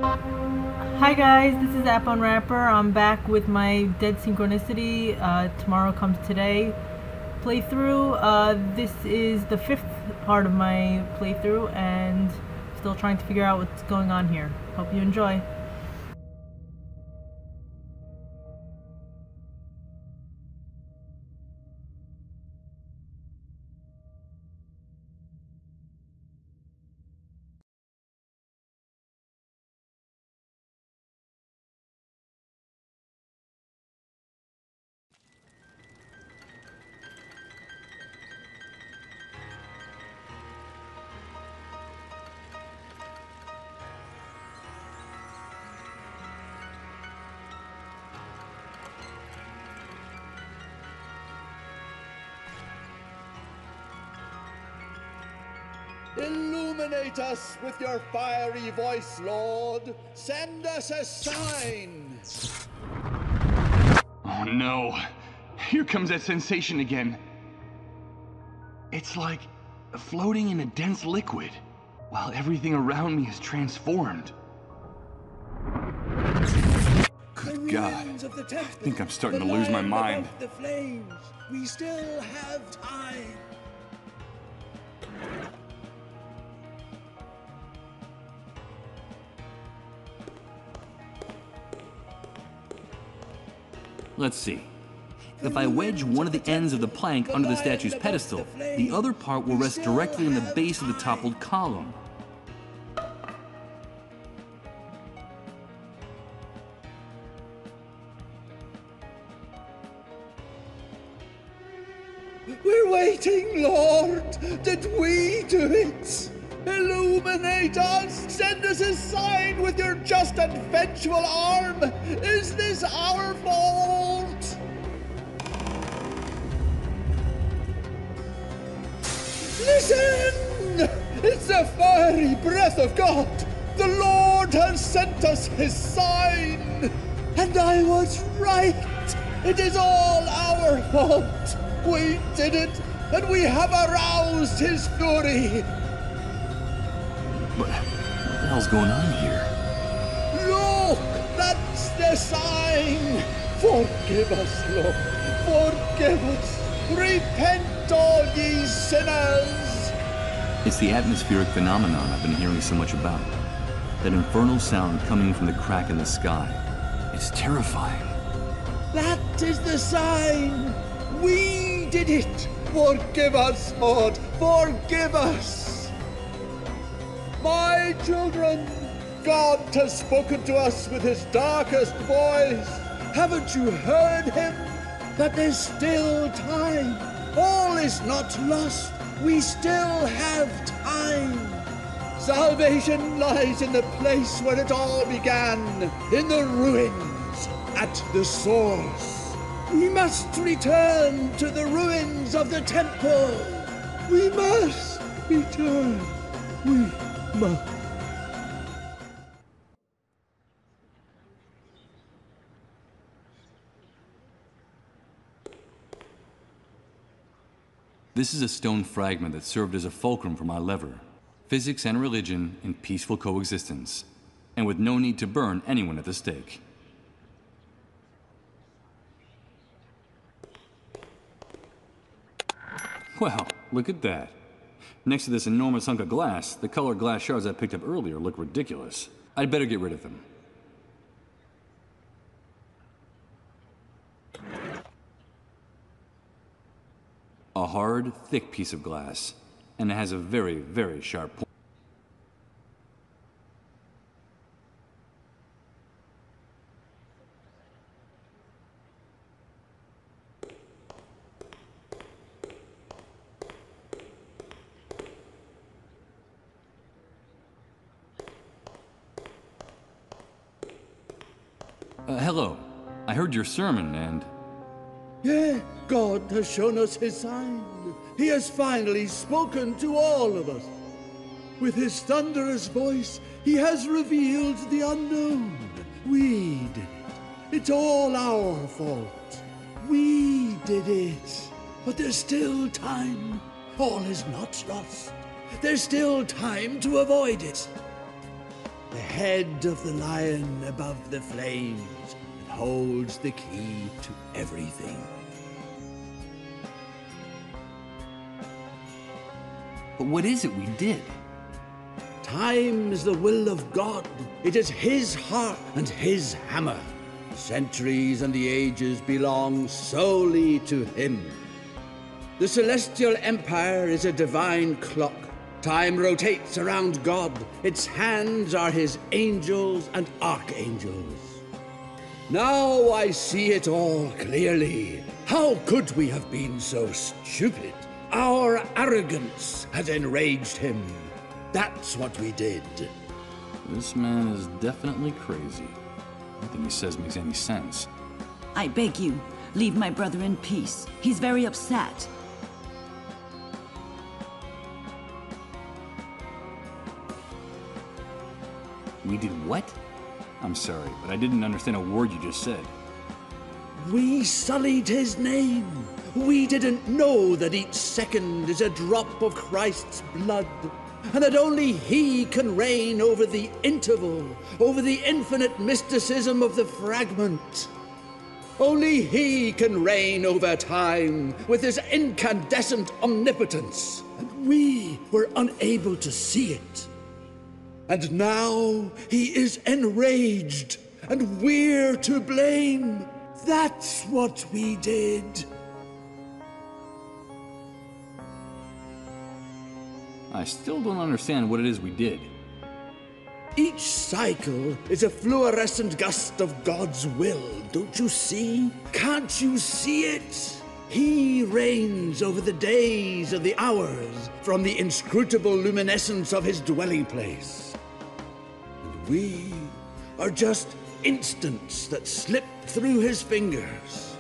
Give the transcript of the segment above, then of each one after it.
Hi guys, this is App Unwrapper. I'm back with my Dead Synchronicity, Tomorrow Comes Today playthrough. This is the 5th part of my playthrough and still trying to figure out what's going on here. Hope you enjoy. Illuminate us with your fiery voice, Lord. Send us a sign. Oh no. Here comes that sensation again. It's like floating in a dense liquid, while everything around me is transformed. Good God. I think I'm starting to lose my mind. The flames. We still have time. Let's see. If I wedge one of the ends of the plank under the statue's pedestal, the other part will rest directly on the base of the toppled column. We're waiting, Lord. Did we do it? Illuminate us! Send us a sign with your just and vengeful arm! Is this our fault? Listen! It's the fiery breath of God! The Lord has sent us his sign! And I was right! It is all our fault! We did it, and we have aroused his fury! But what the hell's going on here? Look! That's the sign! Forgive us, Lord! Forgive us! Repent, all ye sinners! It's the atmospheric phenomenon I've been hearing so much about. That infernal sound coming from the crack in the sky. It's terrifying. That is the sign! We did it! Forgive us, Lord! Forgive us! My children, God has spoken to us with his darkest voice. Haven't you heard him? That there's still time. All is not lost. We still have time. Salvation lies in the place where it all began, in the ruins, at the source. We must return to the ruins of the temple. We must return. We must. This is a stone fragment that served as a fulcrum for my lever. Physics and religion in peaceful coexistence, and with no need to burn anyone at the stake. Well, look at that. Next to this enormous hunk of glass, the colored glass shards I picked up earlier look ridiculous. I'd better get rid of them. A hard, thick piece of glass, and it has a very, very sharp point. Hello. I heard your sermon and... Yeah, God has shown us his sign. He has finally spoken to all of us. With his thunderous voice, he has revealed the unknown. We did it. It's all our fault. We did it. But there's still time. All is not lost. There's still time to avoid it. the head of the lion above the flames, that holds the key to everything. But what is it we did? Time is the will of God. It is his heart and his hammer. The centuries and the ages belong solely to him. The celestial empire is a divine clock. Time rotates around God. Its hands are his angels and archangels. Now I see it all clearly. How could we have been so stupid? Our arrogance had enraged him. That's what we did. This man is definitely crazy. Nothing he says makes any sense. I beg you, leave my brother in peace. He's very upset. We did what? I'm sorry, but I didn't understand a word you just said. We sullied his name. We didn't know that each second is a drop of Christ's blood, and that only he can reign over the interval, over the infinite mysticism of the fragment. Only he can reign over time with his incandescent omnipotence, and we were unable to see it. And now he is enraged, and we're to blame. That's what we did. I still don't understand what it is we did. Each cycle is a fluorescent gust of God's will, don't you see? Can't you see it? He reigns over the days and the hours from the inscrutable luminescence of his dwelling place. And we are just instants that slip through his fingers.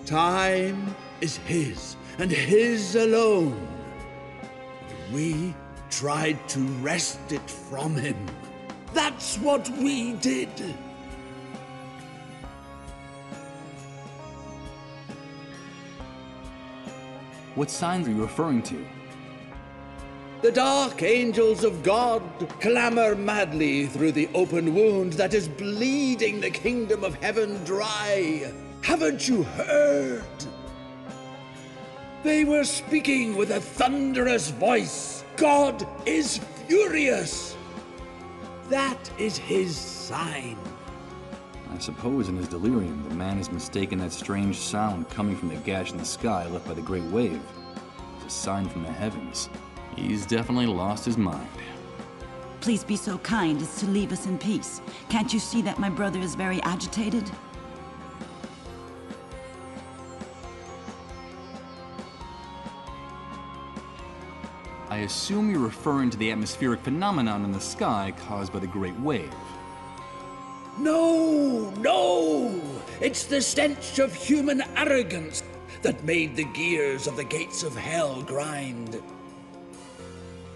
Time is his, and his alone. We tried to wrest it from him. That's what we did. What signs are you referring to? The dark angels of God clamor madly through the open wound that is bleeding the kingdom of heaven dry. Haven't you heard? They were speaking with a thunderous voice. God is furious. That is his sign. I suppose in his delirium, the man has mistaken that strange sound coming from the gash in the sky left by the great wave as a sign from the heavens. He's definitely lost his mind. Please be so kind as to leave us in peace. Can't you see that my brother is very agitated? I assume you're referring to the atmospheric phenomenon in the sky caused by the Great Wave. No, no! It's the stench of human arrogance that made the gears of the gates of hell grind.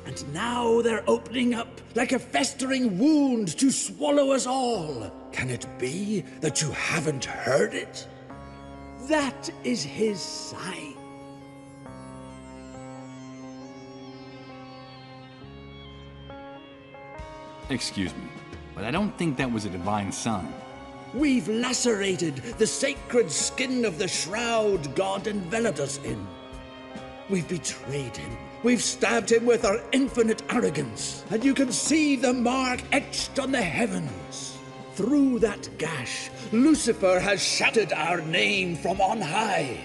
And now they're opening up like a festering wound to swallow us all. Can it be that you haven't heard it? That is his sign. Excuse me, but I don't think that was a divine sign. We've lacerated the sacred skin of the shroud God enveloped us in. We've betrayed him. We've stabbed him with our infinite arrogance. And you can see the mark etched on the heavens. Through that gash, Lucifer has shouted our name from on high.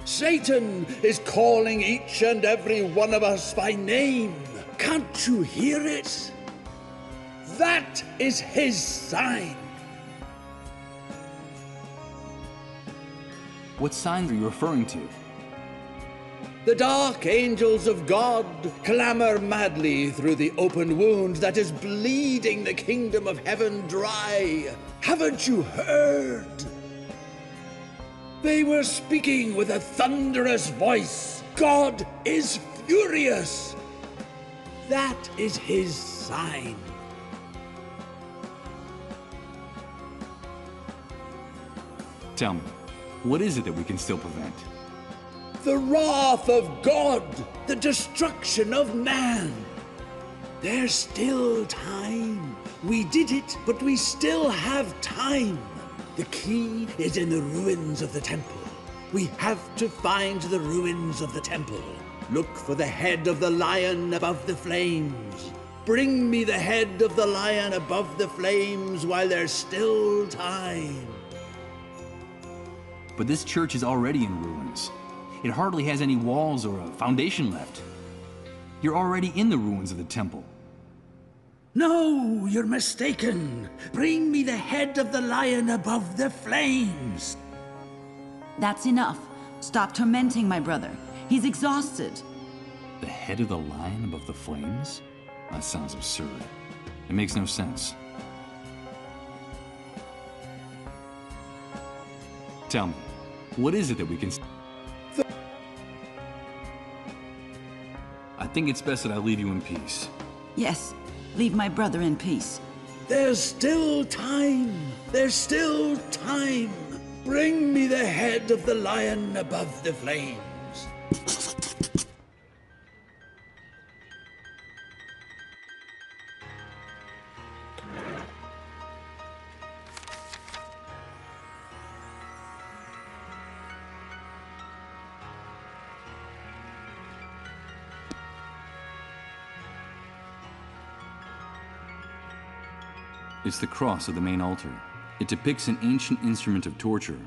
Satan is calling each and every one of us by name. Can't you hear it? That is his sign. What signs are you referring to? The dark angels of God clamor madly through the open wound that is bleeding the kingdom of heaven dry. Haven't you heard? They were speaking with a thunderous voice. God is furious. That is his sign. Tell me, what is it that we can still prevent? The wrath of God, the destruction of man. There's still time. We did it, but we still have time. The key is in the ruins of the temple. We have to find the ruins of the temple. Look for the head of the lion above the flames. Bring me the head of the lion above the flames while there's still time. But this church is already in ruins. It hardly has any walls or a foundation left. You're already in the ruins of the temple. No, you're mistaken. Bring me the head of the lion above the flames. That's enough. Stop tormenting my brother. He's exhausted. The head of the lion above the flames? That sounds absurd. It makes no sense. Tell me, what is it that we can... I think it's best that I leave you in peace. Yes, leave my brother in peace. There's still time. There's still time. Bring me the head of the lion above the flames. It's the cross of the main altar. It depicts an ancient instrument of torture,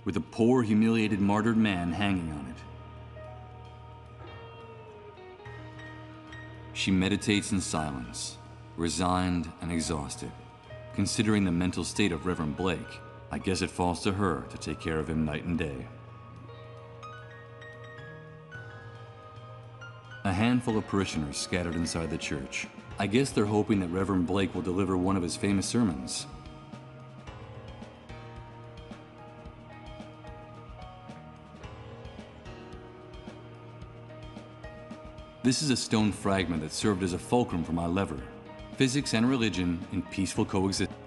with a poor, humiliated, martyred man hanging on it. She meditates in silence, resigned and exhausted. Considering the mental state of Reverend Blake, I guess it falls to her to take care of him night and day. A handful of parishioners scattered inside the church. I guess they're hoping that Reverend Blake will deliver one of his famous sermons. This is a stone fragment that served as a fulcrum for my lever. Physics and religion in peaceful coexistence.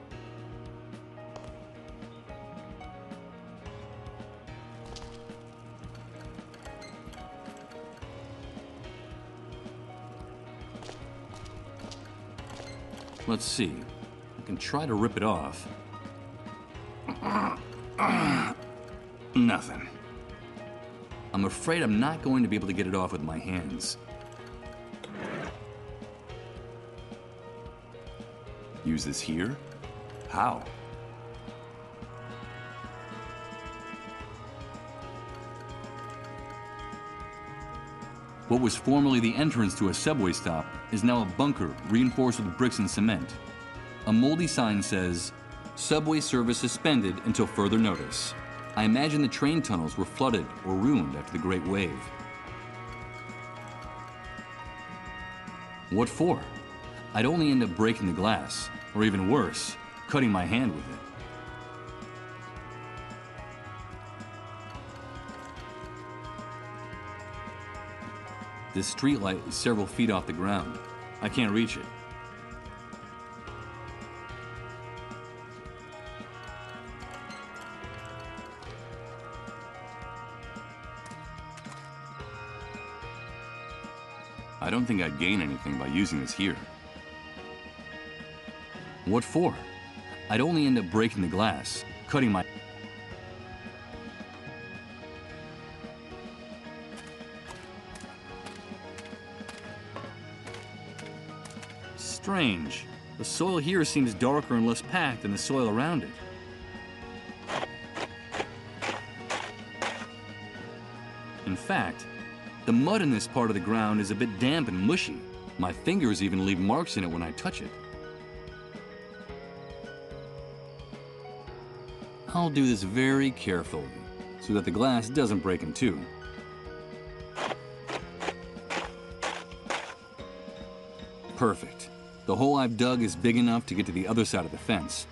Let's see. I can try to rip it off. Nothing. I'm afraid I'm not going to be able to get it off with my hands. Use this here? How? What was formerly the entrance to a subway stop is now a bunker reinforced with bricks and cement. A moldy sign says, "Subway service suspended until further notice." I imagine the train tunnels were flooded or ruined after the Great Wave. What for? I'd only end up breaking the glass, or even worse, cutting my hand with it. This streetlight is several feet off the ground. I can't reach it. I don't think I'd gain anything by using this here. What for? I'd only end up breaking the glass, cutting my... Strange. The soil here seems darker and less packed than the soil around it. In fact, the mud in this part of the ground is a bit damp and mushy. My fingers even leave marks in it when I touch it. I'll do this very carefully, so that the glass doesn't break in two. Perfect. The hole I've dug is big enough to get to the other side of the fence.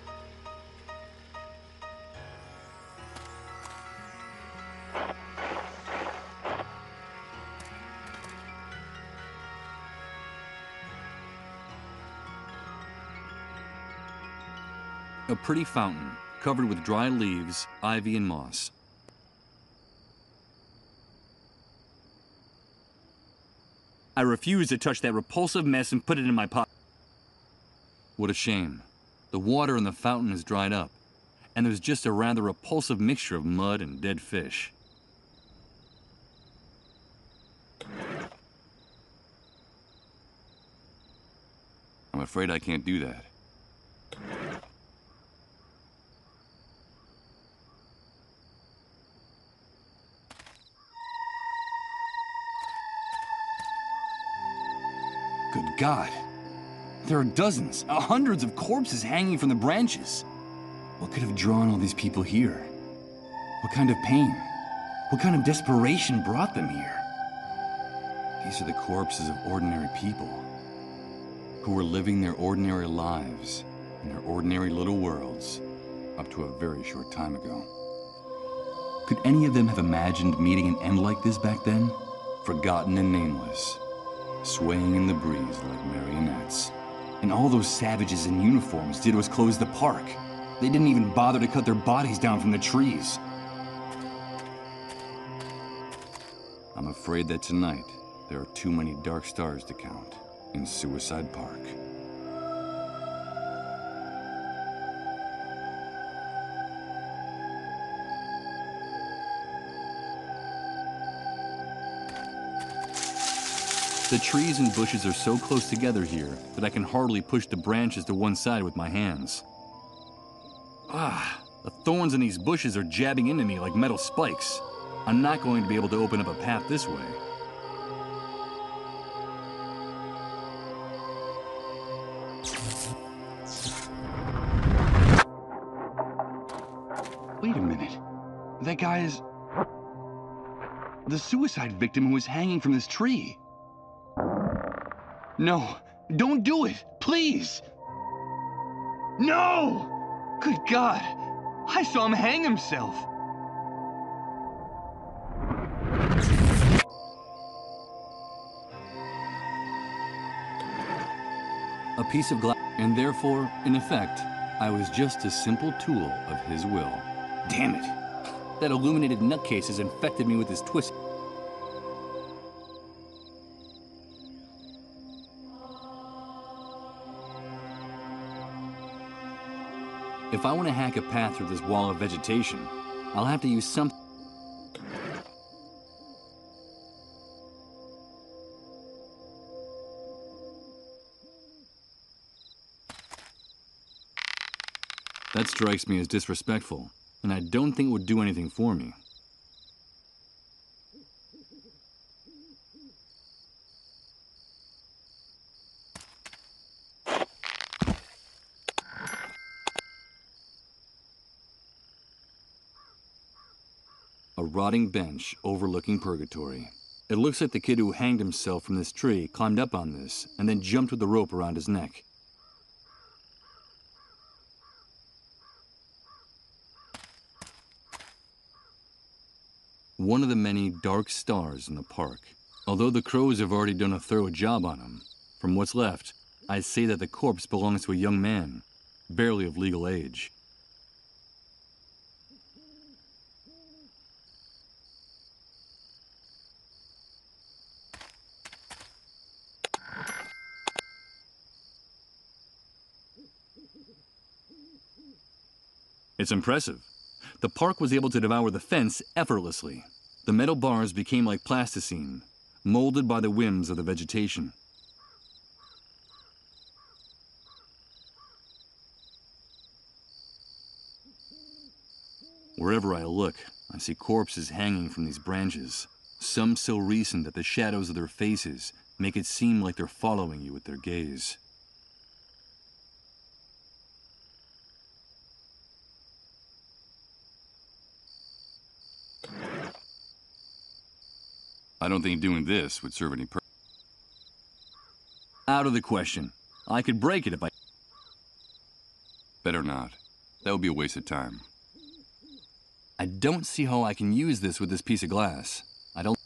A pretty fountain, covered with dry leaves, ivy, and moss. I refuse to touch that repulsive mess and put it in my pocket. What a shame. The water in the fountain has dried up, and there's just a rather repulsive mixture of mud and dead fish. I'm afraid I can't do that. Good God. There are dozens, hundreds of corpses hanging from the branches. What could have drawn all these people here? What kind of pain? What kind of desperation brought them here? These are the corpses of ordinary people who were living their ordinary lives in their ordinary little worlds up to a very short time ago. Could any of them have imagined meeting an end like this back then? Forgotten and nameless, swaying in the breeze like marionettes. And all those savages in uniforms did was close the park. They didn't even bother to cut their bodies down from the trees. I'm afraid that tonight, there are too many dark stars to count in Suicide Park. The trees and bushes are so close together here that I can hardly push the branches to one side with my hands. The thorns in these bushes are jabbing into me like metal spikes. I'm not going to be able to open up a path this way. Wait a minute. That guy is the suicide victim who was hanging from this tree. No, don't do it, please. No! Good God, I saw him hang himself. A piece of glass, and therefore, in effect, I was just a simple tool of his will. Damn it! That illuminated nutcase has infected me with his twist. If I want to hack a path through this wall of vegetation, I'll have to use something. That strikes me as disrespectful, and I don't think it would do anything for me. A rotting bench overlooking purgatory. It looks like the kid who hanged himself from this tree climbed up on this and then jumped with the rope around his neck. One of the many dark stars in the park. Although the crows have already done a thorough job on him, from what's left, I'd say that the corpse belongs to a young man, barely of legal age. It's impressive. The park was able to devour the fence effortlessly. The metal bars became like plasticine, molded by the whims of the vegetation. Wherever I look, I see corpses hanging from these branches, some so recent that the shadows of their faces make it seem like they're following you with their gaze. I don't think doing this would serve any purpose. Out of the question. I could break it if I... Better not. That would be a waste of time. I don't see how I can use this with this piece of glass. I don't...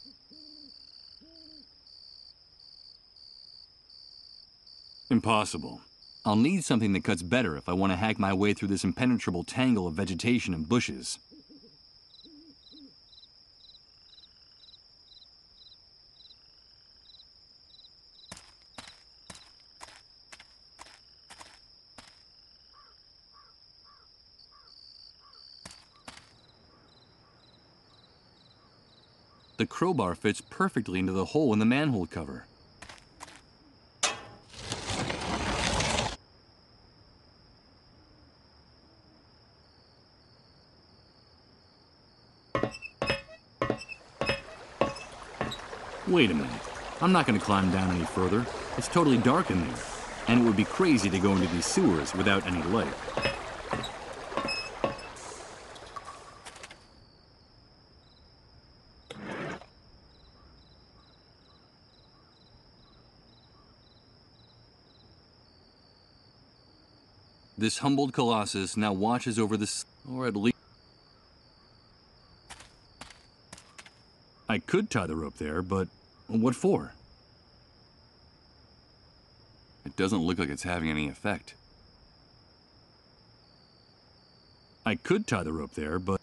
Impossible. I'll need something that cuts better if I want to hack my way through this impenetrable tangle of vegetation and bushes. The crowbar fits perfectly into the hole in the manhole cover. Wait a minute. I'm not going to climb down any further. It's totally dark in there. And it would be crazy to go into these sewers without any light. This humbled colossus now watches over this, or at least... I could tie the rope there, but what for? It doesn't look like it's having any effect. I could tie the rope there, but...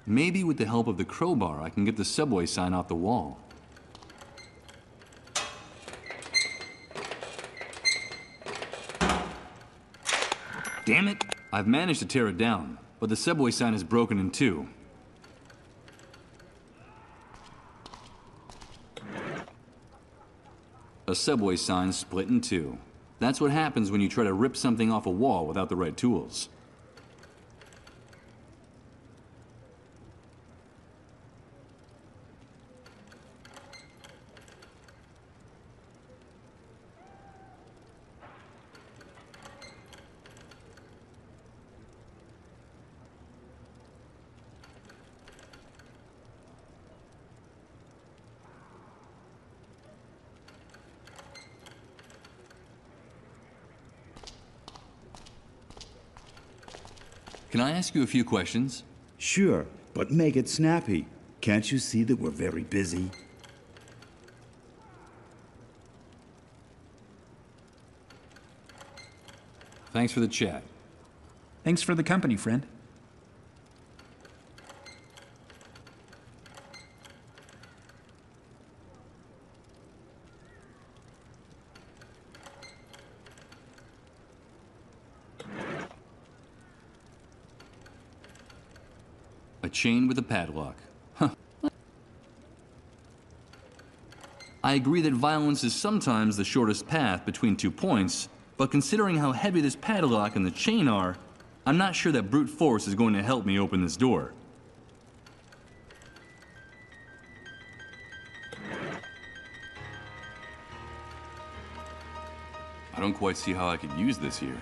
Maybe with the help of the crowbar, I can get the subway sign off the wall. Damn it! I've managed to tear it down, but the subway sign is broken in two. A subway sign split in two. That's what happens when you try to rip something off a wall without the right tools. Can I ask you a few questions? Sure, but make it snappy. Can't you see that we're very busy? Thanks for the chat. Thanks for the company, friend. A chain with a padlock. Huh. I agree that violence is sometimes the shortest path between 2 points, but considering how heavy this padlock and the chain are, I'm not sure that brute force is going to help me open this door. I don't quite see how I could use this here.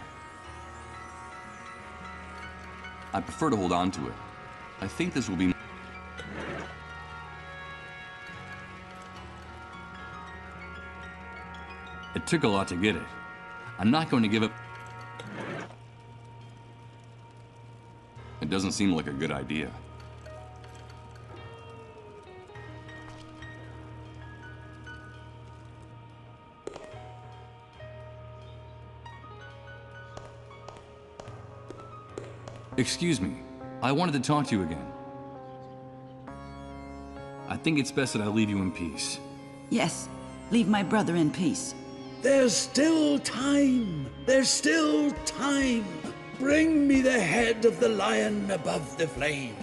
I prefer to hold on to it. I think this will be... It took a lot to get it. I'm not going to give up... It doesn't seem like a good idea. Excuse me. I wanted to talk to you again. I think it's best that I leave you in peace. Yes, leave my brother in peace. There's still time. There's still time. Bring me the head of the lion above the flames.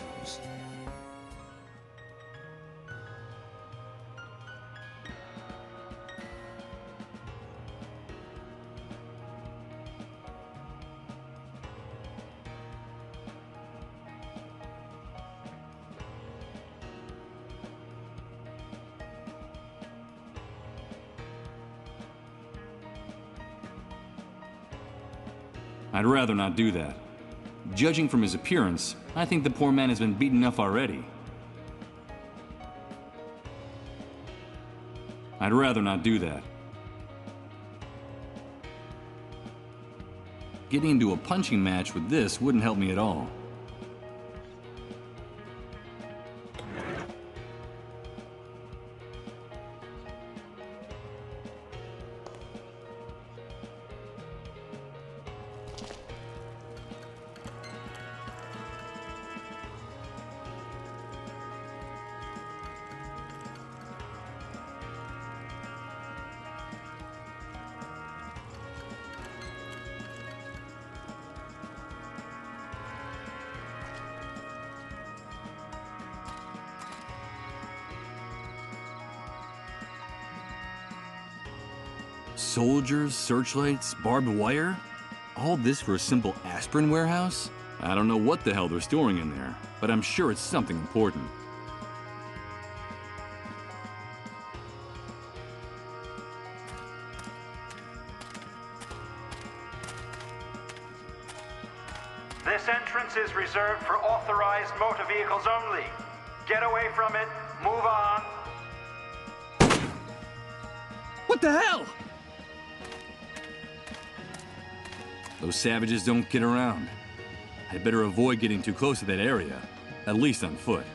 I'd rather not do that. Judging from his appearance, I think the poor man has been beaten enough already. I'd rather not do that. Getting into a punching match with this wouldn't help me at all. Soldiers, searchlights, barbed wire? All this for a simple aspirin warehouse? I don't know what the hell they're storing in there, but I'm sure it's something important. This entrance is reserved for authorized motor vehicles only. Get away from it. Move on. What the hell? Those savages don't get around. I'd better avoid getting too close to that area, at least on foot.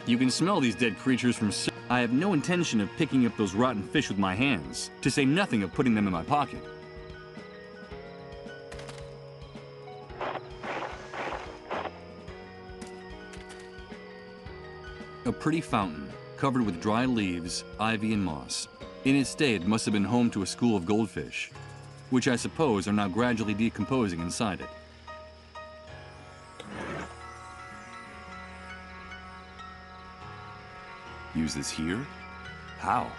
You can smell these dead creatures from... I have no intention of picking up those rotten fish with my hands, to say nothing of putting them in my pocket. A pretty fountain, covered with dry leaves, ivy, and moss. In its day, it must have been home to a school of goldfish, which I suppose are now gradually decomposing inside it. Use this here? How?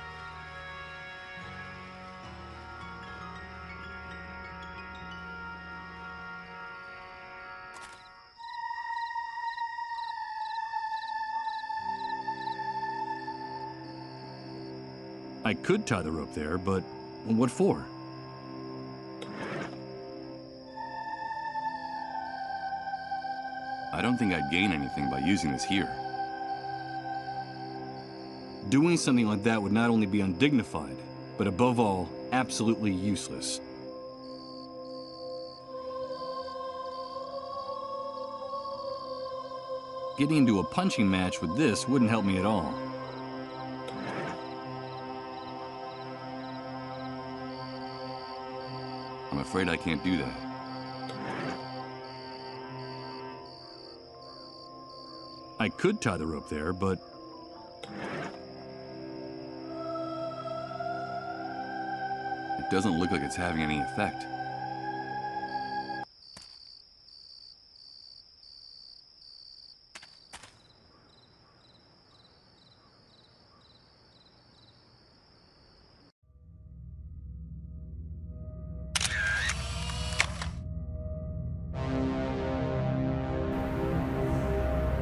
I could tie the rope there, but what for? I don't think I'd gain anything by using this here. Doing something like that would not only be undignified, but above all, absolutely useless. Getting into a punching match with this wouldn't help me at all. I'm afraid I can't do that. I could tie the rope there, but... it doesn't look like it's having any effect.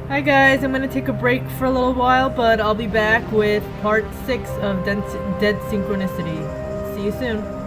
Hi guys, I'm gonna take a break for a little while, but I'll be back with part 6 of Dead Synchronicity. See you soon.